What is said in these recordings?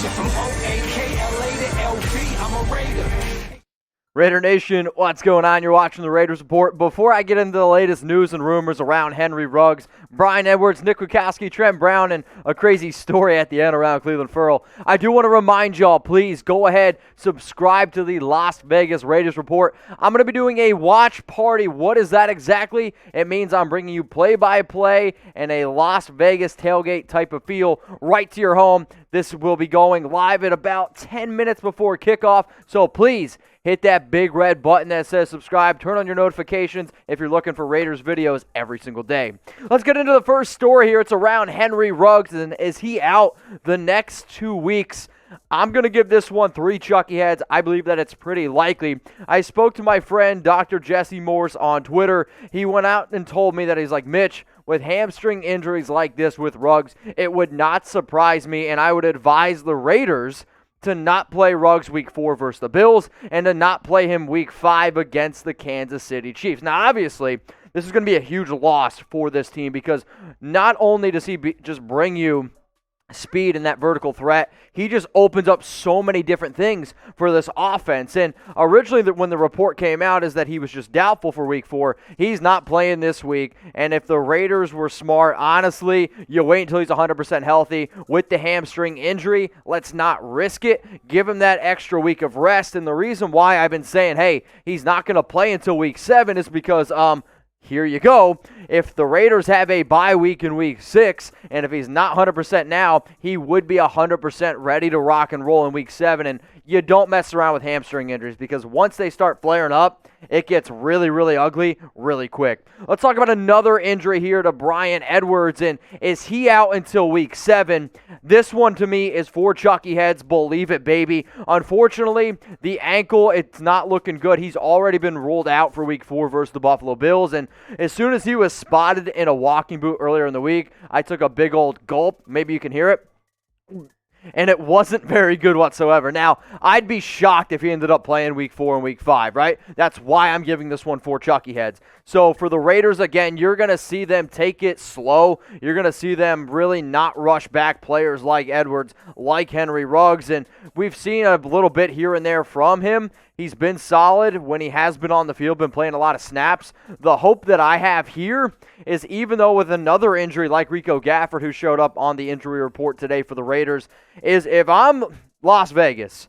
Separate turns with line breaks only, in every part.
From O-A-K-L-A to L-V, I'm a Raider.
Raider Nation, what's going on? You're watching the Raiders Report. Before I get into the latest news and rumors around Henry Ruggs, Bryan Edwards, Kwiatkoski, Trent Brown, and a crazy story at the end around Clelin Ferrell, I do want to remind y'all, please go ahead, subscribe to the Las Vegas Raiders Report. I'm going to be doing a watch party. What is that exactly? It means I'm bringing you play-by-play and a Las Vegas tailgate type of feel right to your home. This will be going live at about 10 minutes before kickoff, so please hit that big red button that says subscribe. Turn on your notifications if you're looking for Raiders videos every single day. Let's get into the first story here. It's around Henry Ruggs, and is he out the next 2 weeks? I'm going to give this one 3 Chucky heads. I believe that it's pretty likely. I spoke to my friend Dr. Jesse Morse on Twitter. He went out and told me that he's like, Mitch, with hamstring injuries like this with Ruggs, it would not surprise me, and I would advise the Raiders to not play Ruggs week 4 versus the Bills and to not play him week 5 against the Kansas City Chiefs. Now, obviously, this is going to be a huge loss for this team because not only does he just bring you speed and that vertical threat, he just opens up so many different things for this offense. And originally when the report came out is that he was just doubtful for week 4. He's not playing this week. And if the Raiders were smart, honestly, you wait until he's 100% healthy. With the hamstring injury, let's not risk it. Give him that extra week of rest. And the reason why I've been saying, hey, he's not going to play until week 7 is because, here you go. If the Raiders have a bye week in week 6, and if he's not 100% now, he would be 100% ready to rock and roll in week 7. And you don't mess around with hamstring injuries because once they start flaring up, it gets really, really ugly really quick. Let's talk about another injury here to Bryan Edwards, and is he out until week 7? This one to me is 4 Chucky heads. Believe it, baby. Unfortunately, the ankle, it's not looking good. He's already been ruled out for week 4 versus the Buffalo Bills, and as soon as he was spotted in a walking boot earlier in the week, I took a big old gulp. Maybe you can hear it. And it wasn't very good whatsoever. Now, I'd be shocked if he ended up playing week 4 and week 5, right? That's why I'm giving this one 4 Chucky heads. So for the Raiders, again, you're going to see them take it slow. You're going to see them really not rush back players like Edwards, like Henry Ruggs. And we've seen a little bit here and there from him. He's been solid when he has been on the field, been playing a lot of snaps. The hope that I have here is even though with another injury like Rico Gafford, who showed up on the injury report today for the Raiders, is if I'm Las Vegas,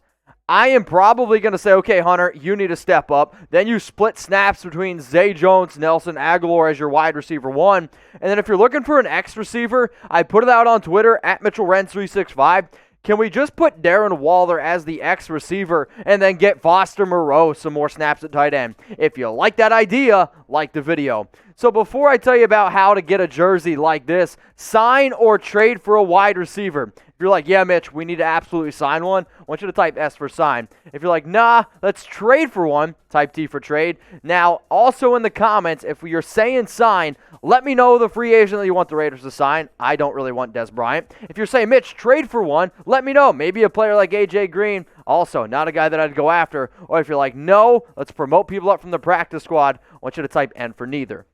I am probably going to say, okay, Hunter, you need to step up. Then you split snaps between Zay Jones, Nelson Agholor as your wide receiver 1. And then if you're looking for an X receiver, I put it out on Twitter, at Mitchell Renz 365. Can we just put Darren Waller as the X receiver and then get Foster Moreau some more snaps at tight end? If you like that idea, like the video. So before I tell you about how to get a jersey like this, sign or trade for a wide receiver. If you're like, yeah, Mitch, we need to absolutely sign one, I want you to type S for sign. If you're like, nah, let's trade for one, type T for trade. Now, also in the comments, if you're saying sign, let me know the free agent that you want the Raiders to sign. I don't really want Des Bryant. If you're saying, Mitch, trade for one, let me know. Maybe a player like A.J. Green, also not a guy that I'd go after. Or if you're like, no, let's promote people up from the practice squad, I want you to type N for neither.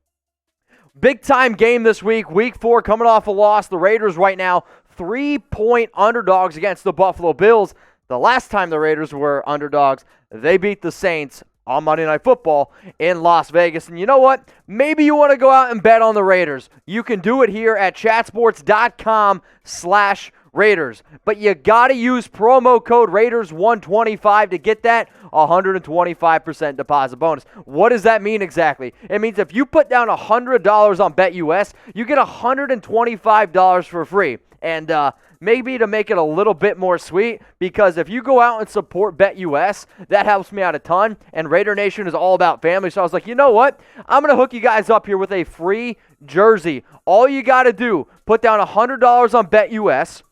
Big time game this week, week 4, coming off a loss. The Raiders right now 3-point underdogs against the Buffalo Bills. The last time the Raiders were underdogs, they beat the Saints on Monday Night Football in Las Vegas. And you know what? Maybe you want to go out and bet on the Raiders. You can do it here at chatsports.com/Raiders. But you got to use promo code Raiders125 to get that 125% deposit bonus. What does that mean exactly? It means if you put down $100 on BetUS, you get $125 for free. And maybe to make it a little bit more sweet, because if you go out and support BetUS, that helps me out a ton, and Raider Nation is all about family. So I was like, you know what? I'm going to hook you guys up here with a free jersey. All you got to do, put down $100 on BetUS,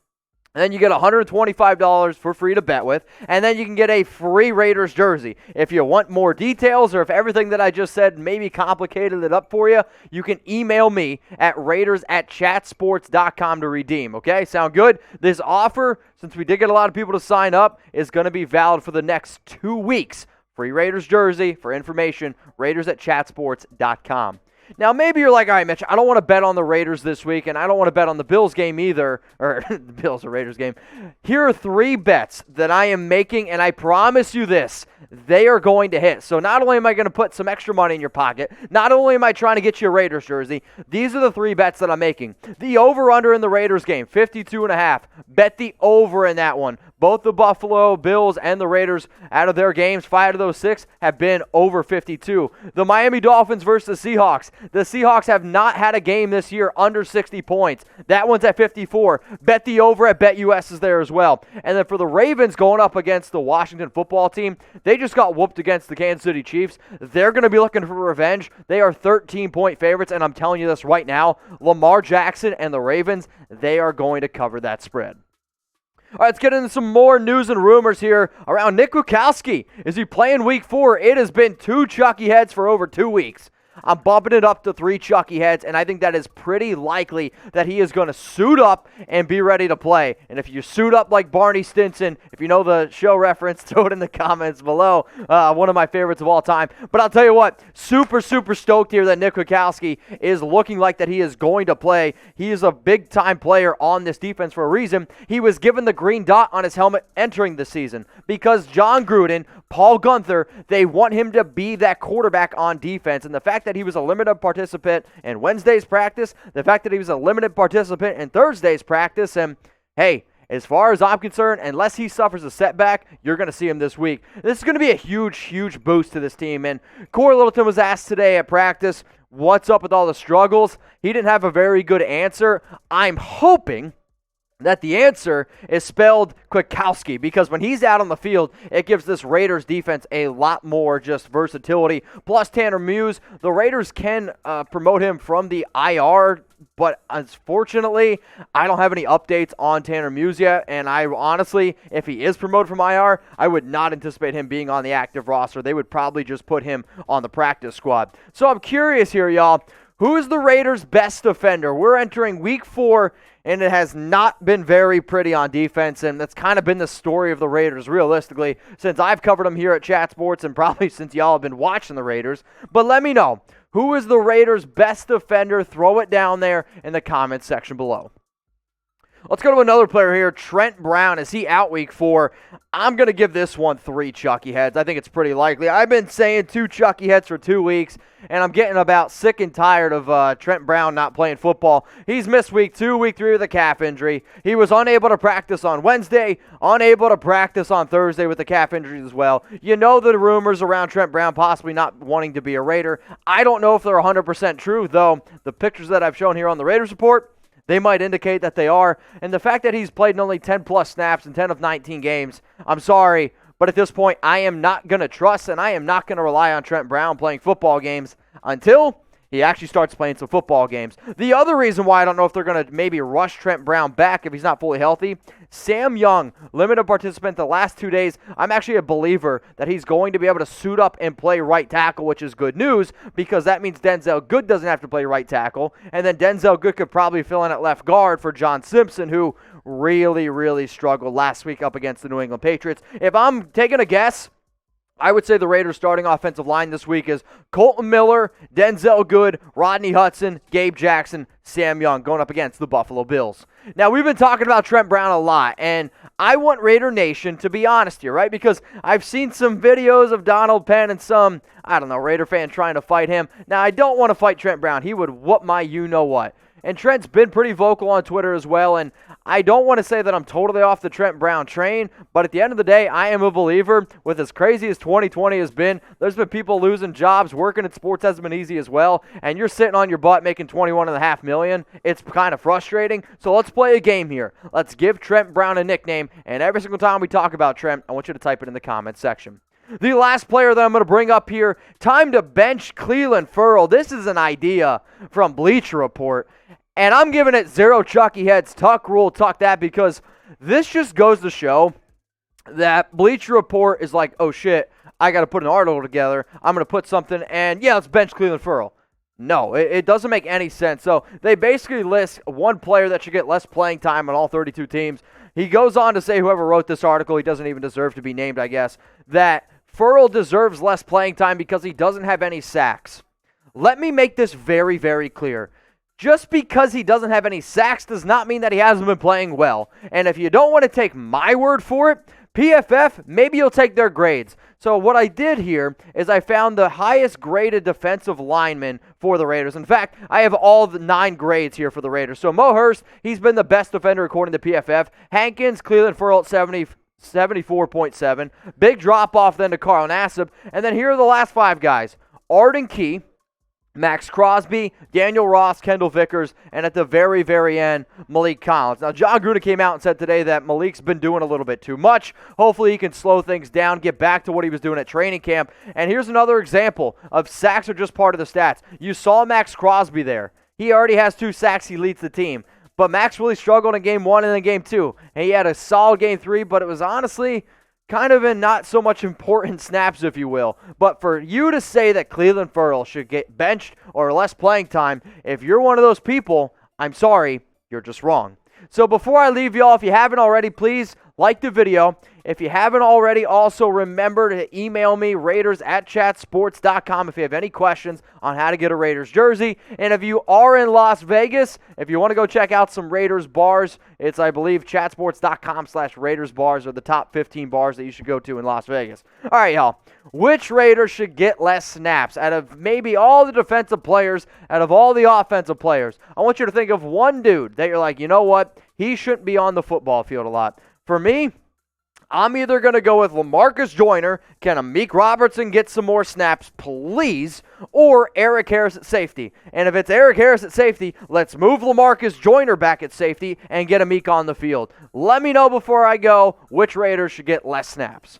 and then you get $125 for free to bet with, and then you can get a free Raiders jersey. If you want more details, or if everything that I just said maybe complicated it up for you, you can email me at raiders@chatsports.com to redeem, okay? Sound good? This offer, since we did get a lot of people to sign up, is going to be valid for the next 2 weeks. Free Raiders jersey. For information, raiders@chatsports.com. Now, maybe you're like, all right, Mitch, I don't want to bet on the Raiders this week, and I don't want to bet on the Bills game either, or the Bills or Raiders game. Here are 3 bets that I am making, and I promise you this, they are going to hit. So not only am I going to put some extra money in your pocket, not only am I trying to get you a Raiders jersey, these are the 3 bets that I'm making. The over-under in the Raiders game, 52.5. Bet the over in that one. Both the Buffalo Bills and the Raiders, out of their games, 5 of those 6 have been over 52. The Miami Dolphins versus the Seahawks. The Seahawks have not had a game this year under 60 points. That one's at 54. Bet the over at BetUS is there as well. And then for the Ravens going up against the Washington football team, they just got whooped against the Kansas City Chiefs. They're going to be looking for revenge. They are 13-point favorites, and I'm telling you this right now, Lamar Jackson and the Ravens, they are going to cover that spread. All right, let's get into some more news and rumors here around Nick Kwiatkoski. Is he playing week 4? It has been 2 Chucky heads for over 2 weeks. I'm bumping it up to 3 Chucky heads, and I think that is pretty likely that he is going to suit up and be ready to play. And if you suit up like Barney Stinson, if you know the show reference, throw it in the comments below. One of my favorites of all time. But I'll tell you what, super stoked here that Nick Kwiatkoski is looking like that he is going to play. He is a big-time player on this defense for a reason. He was given the green dot on his helmet entering the season because Jon Gruden, Paul Guenther, they want him to be that quarterback on defense. And the fact that he was a limited participant in Wednesday's practice, the fact that he was a limited participant in Thursday's practice, and hey, as far as I'm concerned, unless he suffers a setback, you're going to see him this week. This is going to be a huge boost to this team. And Cory Littleton was asked today at practice, what's up with all the struggles? He didn't have a very good answer. I'm hoping that the answer is spelled Kwiatkoski, because when he's out on the field, it gives this Raiders defense a lot more just versatility. Plus Tanner Muse, the Raiders can promote him from the IR, but unfortunately, I don't have any updates on Tanner Muse yet, and I honestly, if he is promoted from IR, I would not anticipate him being on the active roster. They would probably just put him on the practice squad. So I'm curious here, y'all. Who is the Raiders' best defender? We're entering week 4, and it has not been very pretty on defense, and that's kind of been the story of the Raiders, realistically, since I've covered them here at Chat Sports and probably since y'all have been watching the Raiders. But let me know, who is the Raiders' best defender? Throw it down there in the comments section below. Let's go to another player here, Trent Brown. Is he out week 4? I'm going to give this one 3 Chucky heads. I think it's pretty likely. I've been saying 2 Chucky heads for 2 weeks, and I'm getting about sick and tired of Trent Brown not playing football. He's missed week 2, week 3 with a calf injury. He was unable to practice on Wednesday, unable to practice on Thursday with the calf injury as well. You know the rumors around Trent Brown possibly not wanting to be a Raider. I don't know if they're 100% true, though. The pictures that I've shown here on the Raiders Report, they might indicate that they are. And the fact that he's played in only 10-plus snaps in 10 of 19 games, I'm sorry, but at this point, I am not going to trust and I am not going to rely on Trent Brown playing football games until he actually starts playing some football games. The other reason why I don't know if they're going to maybe rush Trent Brown back if he's not fully healthy, Sam Young, limited participant the last 2 days. I'm actually a believer that he's going to be able to suit up and play right tackle, which is good news because that means Denzelle Good doesn't have to play right tackle. And then Denzelle Good could probably fill in at left guard for John Simpson, who really struggled last week up against the New England Patriots. If I'm taking a guess, I would say the Raiders' starting offensive line this week is Colton Miller, Denzelle Good, Rodney Hudson, Gabe Jackson, Sam Young going up against the Buffalo Bills. Now, we've been talking about Trent Brown a lot, and I want Raider Nation to be honest here, right? Because I've seen some videos of Donald Penn and some, I don't know, Raider fan trying to fight him. Now, I don't want to fight Trent Brown. He would whoop my you-know-what. And Trent's been pretty vocal on Twitter as well, and I don't want to say that I'm totally off the Trent Brown train, but at the end of the day, I am a believer. With as crazy as 2020 has been, there's been people losing jobs. Working in sports hasn't been easy as well, and you're sitting on your butt making $21.5 million. It's kind of frustrating, so let's play a game here. Let's give Trent Brown a nickname, and every single time we talk about Trent, I want you to type it in the comments section. The last player that I'm going to bring up here, time to bench Clelin Ferrell. This is an idea from Bleacher Report. And I'm giving it 0 Chucky heads, tuck rule, tuck that, because this just goes to show that Bleacher Report is like, oh shit, I got to put an article together. I'm going to put something, and yeah, let's bench Clelin Ferrell. No, it doesn't make any sense. So they basically list one player that should get less playing time on all 32 teams. He goes on to say, whoever wrote this article, he doesn't even deserve to be named, I guess, that Ferrell deserves less playing time because he doesn't have any sacks. let me make this very, very clear. Just because he doesn't have any sacks does not mean that he hasn't been playing well. And if you don't want to take my word for it, PFF, maybe you'll take their grades. So what I did here is I found the highest graded defensive lineman for the Raiders. In fact, I have all the 9 grades here for the Raiders. So Mo Hurst, he's been the best defender according to PFF. Hankins, Clelin Ferrell at 74.7. Big drop off then to Carr and Nassib. And then here are the last 5 guys. Arden Key, Max Crosby, Daniel Ross, Kendall Vickers, and at the very, very end, Malik Collins. Now, Jon Gruden came out and said today that Malik's been doing a little bit too much. Hopefully, he can slow things down, get back to what he was doing at training camp. And here's another example of sacks are just part of the stats. You saw Max Crosby there. He already has 2 sacks. He leads the team. But Max really struggled in game 1 and in game 2. And he had a solid game 3, but it was honestly kind of in not so much important snaps, if you will. But for you to say that Clelin Ferrell should get benched or less playing time, if you're one of those people, I'm sorry, you're just wrong. So before I leave y'all, if you haven't already, please like the video. If you haven't already, also remember to email me, Raiders@chatsports.com, if you have any questions on how to get a Raiders jersey. And if you are in Las Vegas, if you want to go check out some Raiders bars, it's, I believe, chatsports.com/Raiders bars are the top 15 bars that you should go to in Las Vegas. All right, y'all. Which Raiders should get less snaps out of maybe all the defensive players, out of all the offensive players? I want you to think of one dude that you're like, you know what? He shouldn't be on the football field a lot. For me, I'm either going to go with LaMarcus Joyner. Can Amik Robertson get some more snaps, please? Or Eric Harris at safety. And if it's Eric Harris at safety, let's move LaMarcus Joyner back at safety and get Amik on the field. Let me know before I go which Raiders should get less snaps.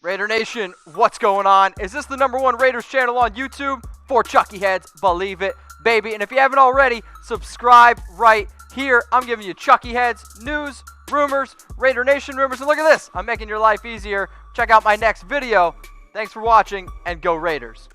Raider Nation, what's going on? Is this the #1 Raiders channel on YouTube? For Chucky Heads, believe it, baby. And if you haven't already, subscribe right here. I'm giving you Chucky Heads news, rumors, Raider Nation rumors, and look at this. I'm making your life easier. Check out my next video. Thanks for watching, and go Raiders.